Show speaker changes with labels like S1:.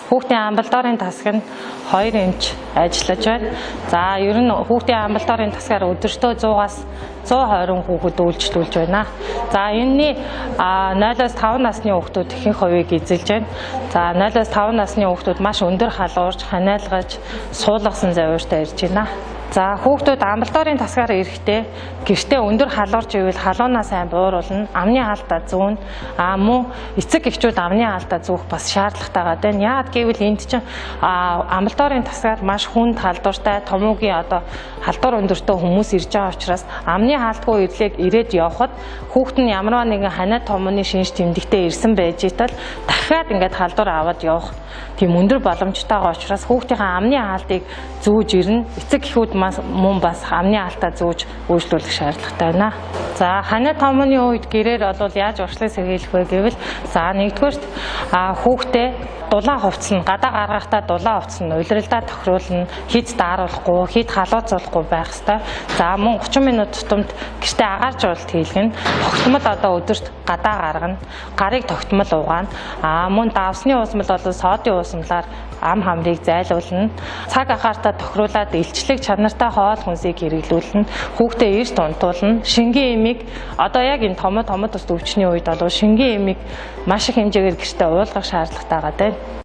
S1: Хүүхдийн амбулаторын тасаг нь 2 эмч ажиллаж байна. За ер нь хүүхдийн амбулаторын тасгаар өдөртөө 100-аас 120 хүүхэд үйлчлүүлж байна. За энэний 0-аас 5 насны хүүхдүүд ихэнх хувийг эзэлж байна. За 0-аас 5 насны хүүхдүүд маш өндөр халуурж, ханиалгаж, суулгасан завьууртай ирж байна. За хүүхдүүд амбулаторын тасгаар ирэхдээ гэртээ өндөр халуурч ивэл халуунаа сайн бууруулна, амны хаалтаа зүүн, мөн эцэг эхчүүд амны хаалтаа зүүх бас шаардлагатайгаа байна. Яагаад гэвэл энд чинь амбулаторын тасгаар маш хүнд халдвартай, томоогийн халдвар өндөртэй хүмүүс ирж байгаа учраас амны хаалтгүй ирээд явхад хүүхэд нь ямарваа нэгэн ханиад томооны шинж тэмдэгтээ ирсэн байж тал дахиад ингээд халдвар аваад явах тийм өндөр боломжтойгоо учраас хүүхдийнхээ амны хаалтыг зүүж ирнэ. Эцэг эхүүд мөн бас амны хаалтаа зүүж үйлчлүүлэх шаардлагатай байна. За ханиад томооны үед гэрээр бол яаж урьдчилан сэргийлэх вэ гэвэл за нэгдүгээрт хүүхдээ дулаан хувцсан, гадаа гаргахдаа дулаан хувцсан, улиралдаа тохируулна, хид дааруулахгүй, хид халууцуулахгүй байх ёстой. За мөн 30 минут тутамд гэртээ агаар жуулт хийлгэнэ. Тогтмол өдөрт гадаа гаргана, гарыг тогтмол угаана. Мөн давсны уусмал бол соодын уусмлаар ам хамрыг зайлуулна. Цаг агаартай тохируулаад илчлэг чанартай хоол хүнсийг хэрэглүүлнэ. Хүүхдээ эрт унтуулна. Шингийн эмийг яг энэ томоо тус өвчний үед бол шингийн эмийг маш их хэмжээгээр гэртээ уулгах шаардлагатай байна.